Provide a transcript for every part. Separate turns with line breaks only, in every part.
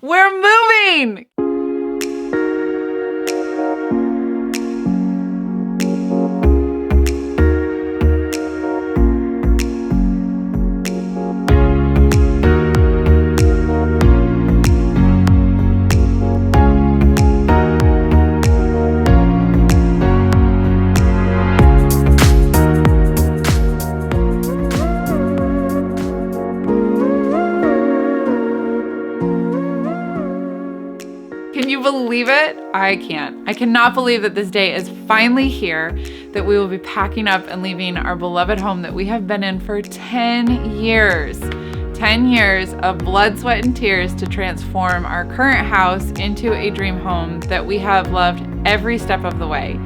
We're moving! Can you believe it? I can't. I cannot believe that this day is finally here, that we will be packing up and leaving our beloved home that we have been in for 10 years. 10 years of blood, sweat, and tears to transform our current house into a dream home that we have loved every step of the way.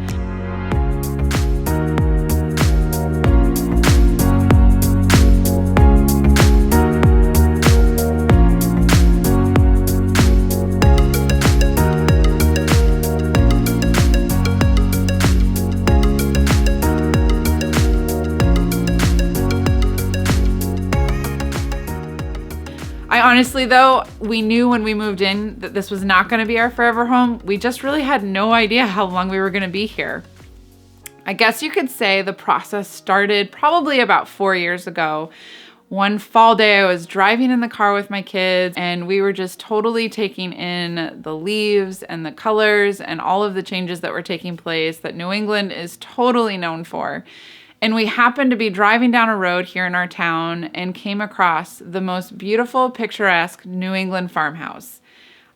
I honestly, though, we knew when we moved in that this was not going to be our forever home. We just really had no idea how long we were going to be here. I guess you could say the process started probably about 4 years ago. One fall day, I was driving in the car with my kids, and we were just totally taking in the leaves and the colors and all of the changes that were taking place that New England is totally known for. And we happened to be driving down a road here in our town and came across the most beautiful, picturesque New England farmhouse.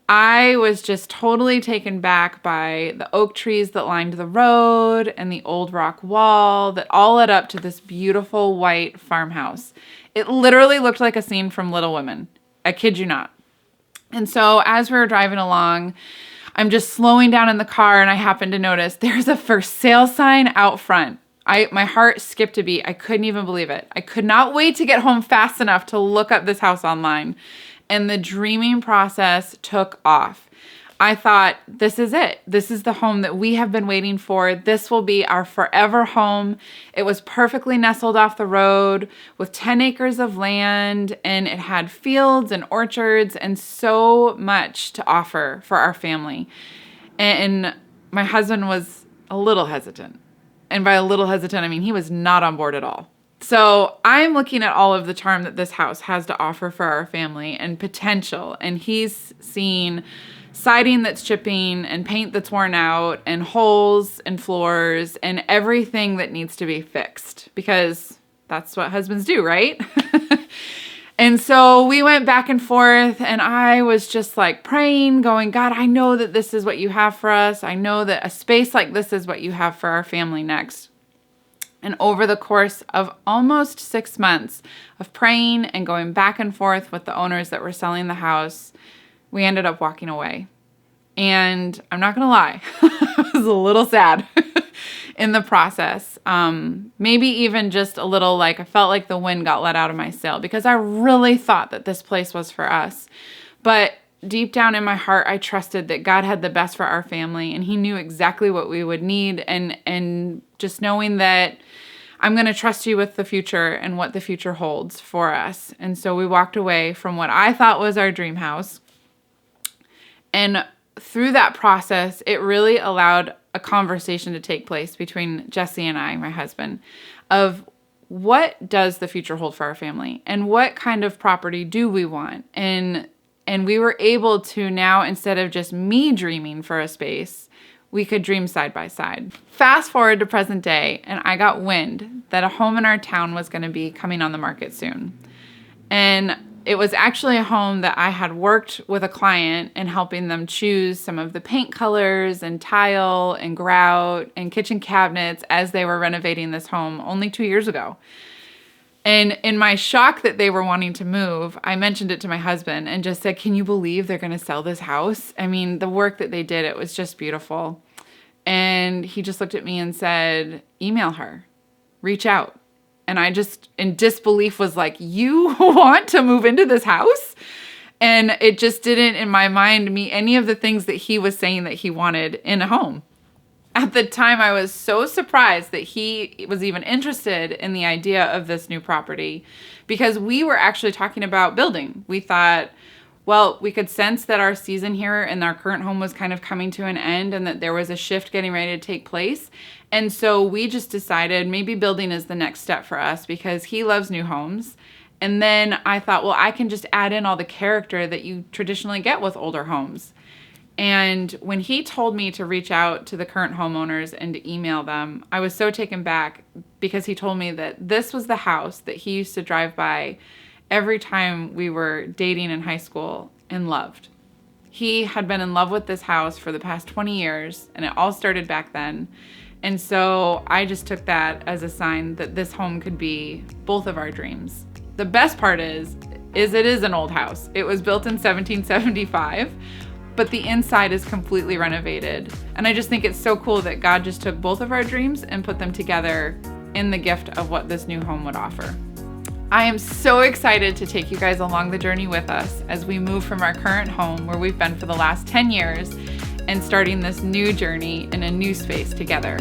I was just totally taken back by the oak trees that lined the road and the old rock wall that all led up to this beautiful white farmhouse. It literally looked like a scene from Little Women. I kid you not. And so as we were driving along, I'm just slowing down in the car and I happen to notice there's a for sale sign out front. My heart skipped a beat. I couldn't even believe it. I could not wait to get home fast enough to look up this house online. And the dreaming process took off. I thought, this is it. This is the home that we have been waiting for. This will be our forever home. It was perfectly nestled off the road with 10 acres of land, and it had fields and orchards and so much to offer for our family. And my husband was a little hesitant. And by a little hesitant, I mean he was not on board at all. So I'm looking at all of the charm that this house has to offer for our family and potential. And he's seen siding that's chipping and paint that's worn out and holes and floors and everything that needs to be fixed, because that's what husbands do, right? And so we went back and forth, and I was just like praying, going, God, I know that this is what you have for us. I know that a space like this is what you have for our family next. And over the course of almost 6 months of praying and going back and forth with the owners that were selling the house, we ended up walking away. And I'm not going to lie, I was a little sad in the process. Maybe even just a little like I felt like the wind got let out of my sail, because I really thought that this place was for us. But deep down in my heart, I trusted that God had the best for our family, and he knew exactly what we would need. And just knowing that I'm going to trust you with the future and what the future holds for us. And so we walked away from what I thought was our dream house. And through that process, it really allowed a conversation to take place between Jesse and I, my husband, of what does the future hold for our family and what kind of property do we want? And we were able to now, instead of just me dreaming for a space, we could dream side by side. Fast forward to present day, and I got wind that a home in our town was going to be coming on the market soon. And it was actually a home that I had worked with a client and helping them choose some of the paint colors and tile and grout and kitchen cabinets as they were renovating this home only 2 years ago. And in my shock that they were wanting to move, I mentioned it to my husband and just said, can you believe they're going to sell this house? I mean, the work that they did, it was just beautiful. And he just looked at me and said, email her, reach out. And I just, in disbelief, was like, you want to move into this house? And it just didn't, in my mind, meet any of the things that he was saying that he wanted in a home. At the time, I was so surprised that he was even interested in the idea of this new property, because we were actually talking about building. We thought, Well, we could sense that our season here in our current home was kind of coming to an end and that there was a shift getting ready to take place. And so we just decided maybe building is the next step for us because he loves new homes. And then I thought, well, I can just add in all the character that you traditionally get with older homes. And when he told me to reach out to the current homeowners and to email them, I was so taken back because he told me that this was the house that he used to drive by every time we were dating in high school and loved. He had been in love with this house for the past 20 years, and it all started back then. And so I just took that as a sign that this home could be both of our dreams. The best part is it is an old house. It was built in 1775, but the inside is completely renovated. And I just think it's so cool that God just took both of our dreams and put them together in the gift of what this new home would offer. I am so excited to take you guys along the journey with us as we move from our current home where we've been for the last 10 years and starting this new journey in a new space together.